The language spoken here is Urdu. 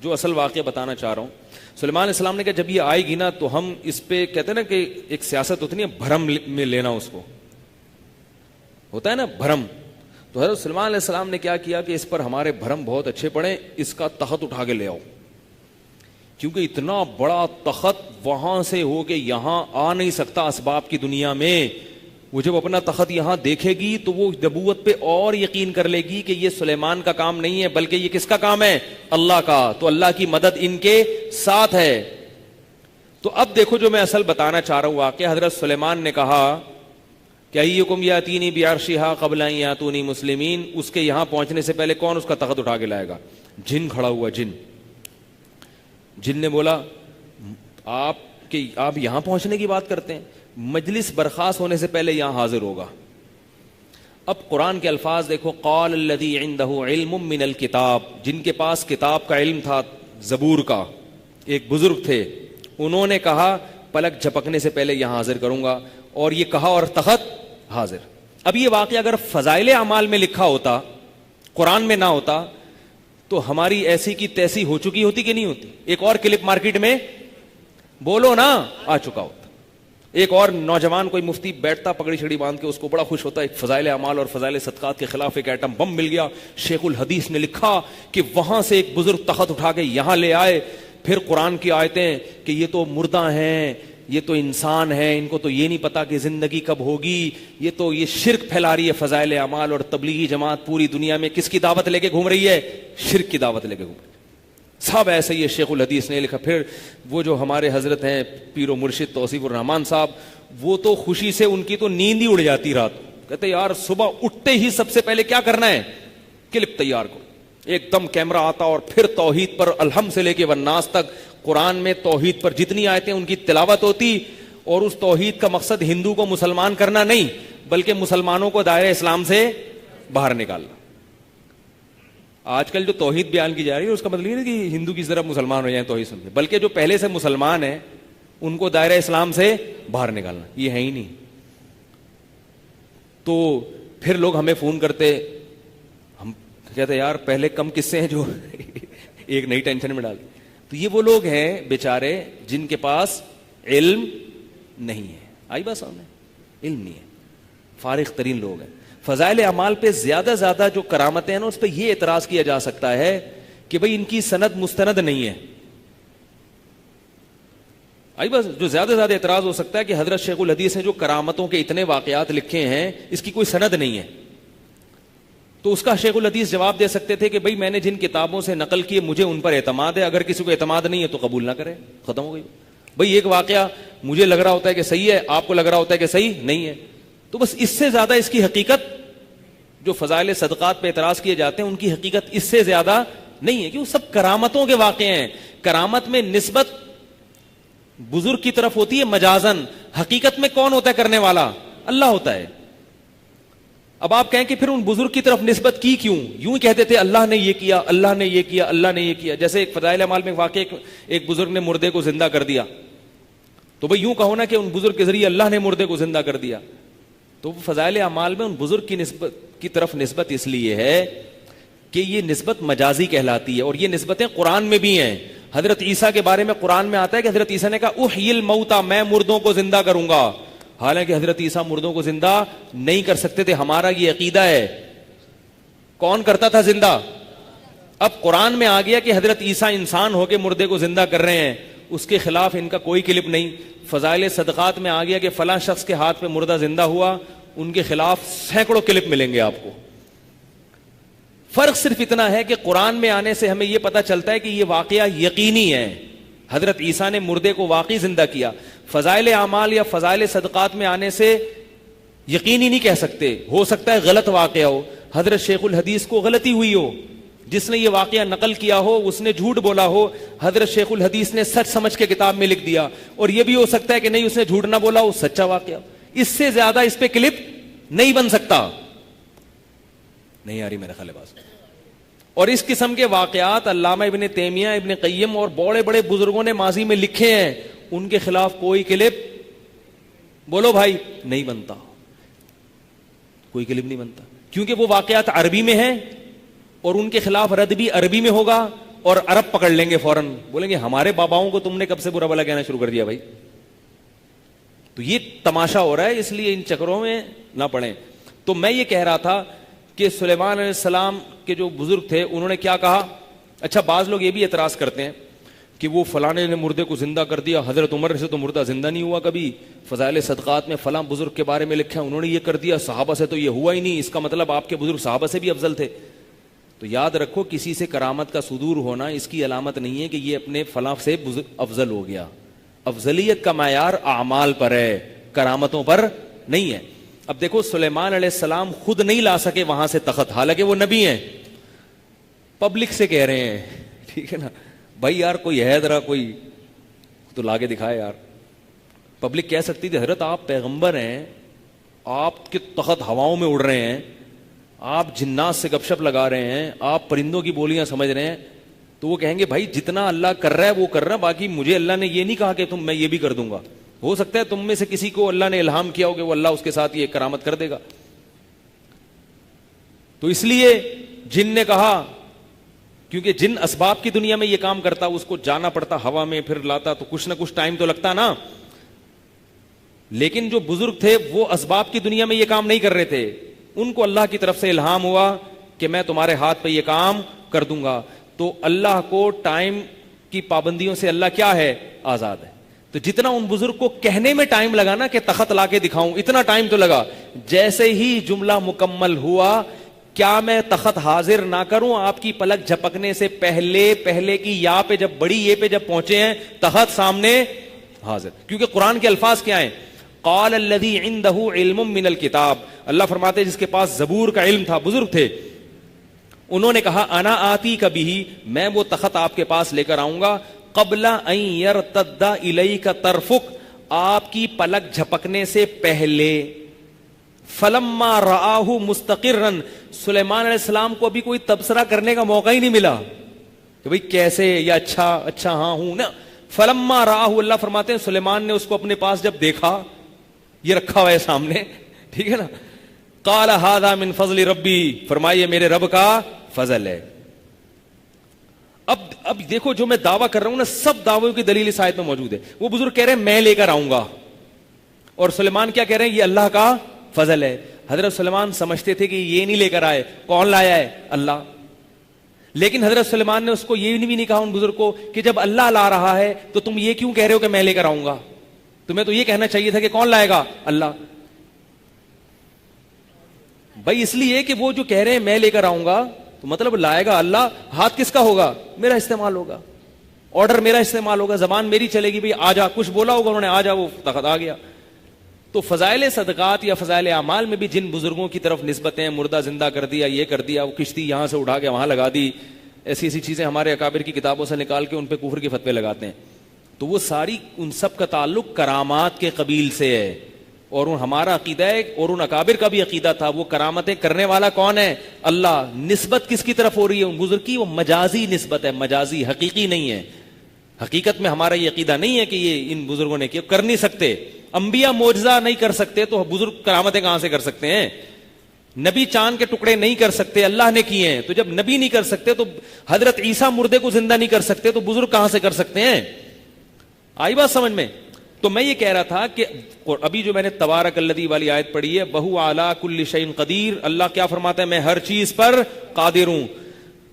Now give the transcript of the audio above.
جو اصل واقعہ بتانا چاہ رہا ہوں. سلیمان علیہ السلام نے کہا جب یہ آئے گی نا تو ہم اس پہ کہتے ہیں نا کہ ایک سیاست ہوتی ہے بھرم میں لینا, اس کو ہوتا ہے نا بھرم. تو حضرت سلیمان علیہ السلام نے کیا کیا کہ اس پر ہمارے بھرم بہت اچھے پڑے, اس کا تخت اٹھا کے لے آؤ, کیونکہ اتنا بڑا تخت وہاں سے ہو کے یہاں آ نہیں سکتا اسباب کی دنیا میں. وہ جب اپنا تخت یہاں دیکھے گی تو وہ نبوت پہ اور یقین کر لے گی کہ یہ سلیمان کا کام نہیں ہے بلکہ یہ کس کا کام ہے, اللہ کا. تو اللہ کی مدد ان کے ساتھ ہے. تو اب دیکھو جو میں اصل بتانا چاہ رہا ہوں واقعہ, حضرت سلیمان نے کہا کہ ایکم یاتینی بعرشھا قبل ان یاتونی مسلمین, اس کے یہاں پہنچنے سے پہلے کون اس کا تخت اٹھا کے لائے گا؟ جن کھڑا ہوا, جن نے بولا آپ یہاں پہنچنے کی بات کرتے ہیں, مجلس برخاست ہونے سے پہلے یہاں حاضر ہوگا. اب قرآن کے الفاظ دیکھو, قال الذی عندہ علم من الکتاب, جن کے پاس کتاب کا علم تھا, زبور کا ایک بزرگ تھے, انہوں نے کہا پلک جھپکنے سے پہلے یہاں حاضر کروں گا, اور یہ کہا اور تخت حاضر. اب یہ واقعہ اگر فضائل اعمال میں لکھا ہوتا, قرآن میں نہ ہوتا, تو ہماری ایسی کی تیسی ہو چکی ہوتی کہ نہیں ہوتی؟ ایک اور کلپ مارکیٹ میں بولو نا آ چکا ہوتا. ایک اور نوجوان کوئی مفتی بیٹھتا پگڑی چھڑی باندھ کے, اس کو بڑا خوش ہوتا, ایک فضائل اعمال اور فضائل صدقات کے خلاف ایک ایٹم بم مل گیا. شیخ الحدیث نے لکھا کہ وہاں سے ایک بزرگ تخت اٹھا کے یہاں لے آئے, پھر قرآن کی آیتیں کہ یہ تو مردہ ہیں, یہ تو انسان ہے, ان کو تو یہ نہیں پتا کہ زندگی کب ہوگی, یہ شرک پھیلا رہی ہے فضائل اعمال, اور تبلیغی جماعت پوری دنیا میں کس کی دعوت لے کے گھوم رہی ہے؟ شرک کی دعوت لے کے گھوم رہی ہے. سب ایسے ہی شیخ الحدیث نے لکھا. پھر وہ جو ہمارے حضرت ہیں پیر و مرشد توصیف الرحمان صاحب, وہ تو خوشی سے ان کی تو نیند ہی اڑ جاتی رات. کہتے یار صبح اٹھتے ہی سب سے پہلے کیا کرنا ہے؟ کلپ تیار کرو. ایک دم کیمرہ آتا اور پھر توحید پر الحمد سے لے کے والناس تک, قرآن میں توحید پر جتنی آیتیں ان کی تلاوت ہوتی, اور اس توحید کا مقصد ہندو کو مسلمان کرنا نہیں بلکہ مسلمانوں کو دائرہ اسلام سے باہر نکالنا. آج کل جو توحید بیان کی جا رہی ہے اس کا مطلب یہ نہیں کہ ہندو کی طرف مسلمان ہو جائیں توحید سن کے, بلکہ جو پہلے سے مسلمان ہیں ان کو دائرہ اسلام سے باہر نکالنا. یہ ہے ہی نہیں. تو پھر لوگ ہمیں فون کرتے, ہم کہتے ہیں یار پہلے کم قصے ہیں جو ایک نئی ٹینشن میں ڈال. تو یہ وہ لوگ ہیں بیچارے جن کے پاس علم نہیں ہے. آئی بات سامنے, علم نہیں ہے, فارغ ترین لوگ ہیں. فضائل اعمال پہ زیادہ جو کرامتیں ہیں نا, اس پہ یہ اعتراض کیا جا سکتا ہے کہ بھئی ان کی سند مستند نہیں ہے. آئی بس جو زیادہ اعتراض ہو سکتا ہے کہ حضرت شیخ الحدیث نے جو کرامتوں کے اتنے واقعات لکھے ہیں اس کی کوئی سند نہیں ہے. تو اس کا شیخ الحدیث جواب دے سکتے تھے کہ بھئی میں نے جن کتابوں سے نقل کیے مجھے ان پر اعتماد ہے, اگر کسی کو اعتماد نہیں ہے تو قبول نہ کرے, ختم ہو گئی. بھئی ایک واقعہ مجھے لگ رہا ہوتا ہے کہ صحیح ہے, آپ کو لگ رہا ہوتا ہے کہ صحیح نہیں ہے, تو بس اس سے زیادہ اس کی حقیقت, جو فضائل صدقات پہ اعتراض کیے جاتے ہیں ان کی حقیقت اس سے زیادہ نہیں ہے, کہ وہ سب کرامتوں کے واقعے ہیں. کرامت میں نسبت بزرگ کی طرف ہوتی ہے مجازن, حقیقت میں کون ہوتا ہے کرنے والا؟ اللہ ہوتا ہے. اب آپ کہیں کہ پھر ان بزرگ کی طرف نسبت کی کیوں؟ یوں ہی کہتے تھے اللہ نے یہ کیا, اللہ نے یہ کیا, اللہ نے یہ کیا. جیسے ایک فضائل اعمال میں واقع ایک بزرگ نے مردے کو زندہ کر دیا, تو بھئی یوں کہو نا کہ ان بزرگ کے ذریعے اللہ نے مردے کو زندہ کر دیا. تو فضائل اعمال میں ان بزرگ کی نسبت کی طرف نسبت اس لیے ہے کہ یہ نسبت مجازی کہلاتی ہے, اور یہ نسبتیں قرآن میں بھی ہیں. حضرت عیسیٰ کے بارے میں قرآن میں آتا ہے کہ حضرت عیسیٰ نے کہا احیی الموتى, میں مردوں کو زندہ کروں گا. حالانکہ حضرت عیسیٰ مردوں کو زندہ نہیں کر سکتے تھے. ہمارا یہ عقیدہ ہے. کون کرتا تھا زندہ؟ اب قرآن میں آ گیا کہ حضرت عیسیٰ انسان ہو کے مردے کو زندہ کر رہے ہیں, اس کے خلاف ان کا کوئی کلپ نہیں. فضائل صدقات میں آ گیا کہ فلاں شخص کے ہاتھ پہ مردہ زندہ ہوا, ان کے خلاف سینکڑوں کلپ ملیں گے آپ کو. فرق صرف اتنا ہے کہ قرآن میں آنے سے ہمیں یہ پتا چلتا ہے کہ یہ واقعہ یقینی ہے, حضرت عیسیٰ نے مردے کو واقعی زندہ کیا. فضائل اعمال یا فضائل صدقات میں آنے سے یقینی نہیں کہہ سکتے, ہو سکتا ہے غلط واقعہ ہو. حضرت شیخ الحدیث کو غلطی ہوئی ہو, جس نے یہ واقعہ نقل کیا ہو اس نے جھوٹ بولا ہو, حضرت شیخ الحدیث نے سچ سمجھ کے کتاب میں لکھ دیا. اور یہ بھی ہو سکتا ہے کہ نہیں, اس نے جھوٹ نہ بولا, وہ سچا واقعہ. اس سے زیادہ اس پہ کلپ نہیں بن سکتا. نہیں آ رہی میرے خیال بات. اور اس قسم کے واقعات علامہ ابن تیمیہ, ابن قیم اور بڑے بڑے بزرگوں نے ماضی میں لکھے ہیں. ان کے خلاف کوئی کلپ بولو بھائی نہیں بنتا, کوئی کلپ نہیں بنتا, کیونکہ وہ واقعات عربی میں ہیں اور ان کے خلاف رد بھی عربی میں ہوگا, اور عرب پکڑ لیں گے فوراً, بولیں گے ہمارے باباؤں کو تم نے کب سے برا بھلا کہنا شروع کر دیا بھائی. تو یہ تماشا ہو رہا ہے, اس لیے ان چکروں میں نہ پڑیں. تو میں یہ کہہ رہا تھا کہ سلیمان علیہ السلام کے جو بزرگ تھے انہوں نے کیا کہا. اچھا بعض لوگ یہ بھی اعتراض کرتے ہیں کہ وہ فلانے نے مردے کو زندہ کر دیا, حضرت عمر سے تو مردہ زندہ نہیں ہوا کبھی, فضائل صدقات میں فلاں بزرگ کے بارے میں لکھا ہے انہوں نے یہ کر دیا, صحابہ سے تو یہ ہوا ہی نہیں, اس کا مطلب آپ کے بزرگ صحابہ سے بھی افضل تھے. تو یاد رکھو کسی سے کرامت کا صدور ہونا اس کی علامت نہیں ہے کہ یہ اپنے فلاں سے افضل ہو گیا. افضلیت کا معیار اعمال پر ہے, کرامتوں پر نہیں ہے. اب دیکھو سلیمان علیہ السلام خود نہیں لا سکے وہاں سے تخت, حالانکہ وہ نبی ہیں, پبلک سے کہہ رہے ہیں, ٹھیک ہے نا بھائی یار کوئی ہے ذرا کوئی تو لا کے دکھائے یار. پبلک کہہ سکتی تھی حضرت آپ پیغمبر ہیں, آپ کے تخت ہواؤں میں اڑ رہے ہیں, آپ جنات سے گپ شپ لگا رہے ہیں, آپ پرندوں کی بولیاں سمجھ رہے ہیں. تو وہ کہیں گے بھائی جتنا اللہ کر رہا ہے وہ کر رہا ہے, باقی مجھے اللہ نے یہ نہیں کہا کہ میں یہ بھی کر دوں گا. ہو سکتا ہے تم میں سے کسی کو اللہ نے الہام کیا ہو کہ وہ اللہ اس کے ساتھ یہ کرامت کر دے گا. تو اس لیے جن نے کہا, کیونکہ جن اسباب کی دنیا میں یہ کام کرتا اس کو جانا پڑتا ہوا میں, پھر لاتا تو کچھ نہ کچھ ٹائم تو لگتا نا. لیکن جو بزرگ تھے وہ اسباب کی دنیا میں یہ کام نہیں کر رہے تھے, ان کو اللہ کی طرف سے الہام ہوا کہ میں تمہارے ہاتھ پہ یہ کام کر دوں گا. تو اللہ کو ٹائم کی پابندیوں سے اللہ کیا ہے, آزاد ہے. تو جتنا ان بزرگ کو کہنے میں ٹائم لگا نا کہ تخت لا کے دکھاؤں, اتنا ٹائم تو لگا. جیسے ہی جملہ مکمل ہوا, کیا میں تخت حاضر نہ کروں آپ کی پلک جھپکنے سے پہلے کی یا پہ جب بڑی یہ پہ جب پہنچے ہیں تخت سامنے حاضر. کیونکہ قرآن کے الفاظ کیا ہیں, قال الذی عندہ علم من الکتاب, اللہ فرماتے ہیں جس کے پاس زبور کا علم تھا, بزرگ تھے, انہوں نے کہا انا آتی کبھی, میں وہ تخت آپ کے پاس لے کر آؤں گا, قبل ان یرتد الیک طرفک, آپ کی پلک جھپکنے سے پہلے. فلما رآہ مستقرا, سلیمان علیہ السلام کو ابھی کوئی تبصرہ کرنے کا موقع ہی نہیں ملا کہ بھئی کیسے یا اچھا ہاں ہوں نا. فلما رآہ, اللہ فرماتے ہیں سلیمان نے اس کو اپنے پاس جب دیکھا, یہ رکھا ہوا ہے سامنے, ٹھیک ہے نا, قال ھذا من فضل ربی, فرمائیے میرے رب کا فضل ہے. اب دیکھو جو میں دعویٰ کر رہا ہوں نا, سب دعووں کی دلیل اس آیت میں موجود ہے. وہ بزرگ کہہ رہے ہیں میں لے کر آؤں گا, اور سلیمان کیا کہہ رہے ہیں یہ اللہ کا فضل ہے. حضرت سلیمان سمجھتے تھے کہ یہ نہیں لے کر آئے, کون لایا ہے, اللہ. لیکن حضرت سلیمان نے اس کو یہ بھی نہیں کہا ان بزرگ کو کہ جب اللہ لا رہا ہے تو تم یہ کیوں کہہ رہے ہو کہ میں لے کر آؤں گا, تمہیں تو یہ کہنا چاہیے تھا کہ کون لائے گا, اللہ. بھائی اس لیے کہ وہ جو کہہ رہے ہیں میں لے کر آؤں گا تو مطلب لائے گا اللہ, ہاتھ کس کا ہوگا, میرا استعمال ہوگا, آرڈر میرا استعمال ہوگا, زبان میری چلے گی, بھئی آ جا, کچھ بولا ہوگا انہوں نے, آ جا, وہ تخت آ گیا. تو فضائل صدقات یا فضائل اعمال میں بھی جن بزرگوں کی طرف نسبتیں, مردہ زندہ کر دیا, یہ کر دیا, وہ کشتی یہاں سے اٹھا کے وہاں لگا دی, ایسی چیزیں ہمارے اکابر کی کتابوں سے نکال کے ان پہ کفر کے فتوے لگاتے ہیں, تو وہ ساری ان سب کا تعلق کرامات کے قبیل سے ہے. اور ہمارا عقیدہ ہے, اور ان اکابر کا بھی عقیدہ تھا, وہ کرامتیں کرنے والا کون ہے, اللہ. نسبت کس کی طرف ہو رہی ہے ان بزرگ کی, وہ مجازی نسبت ہے, مجازی, حقیقی نہیں ہے. حقیقت میں ہمارا یہ عقیدہ نہیں ہے کہ یہ ان بزرگوں نے کیا, کر نہیں سکتے. انبیاء معجزہ نہیں کر سکتے تو بزرگ کرامتیں کہاں سے کر سکتے ہیں, نبی چاند کے ٹکڑے نہیں کر سکتے, اللہ نے کیے ہیں. تو جب نبی نہیں کر سکتے تو حضرت عیسیٰ مردے کو زندہ نہیں کر سکتے تو بزرگ کہاں سے کر سکتے ہیں. آئی بات سمجھ میں؟ تو میں یہ کہہ رہا تھا کہ ابھی جو میں نے تبارک الذی والی آیت پڑھی ہے, وہو علی کل شیء قدیر, اللہ کیا فرماتا ہے, میں ہر چیز پر قادر ہوں.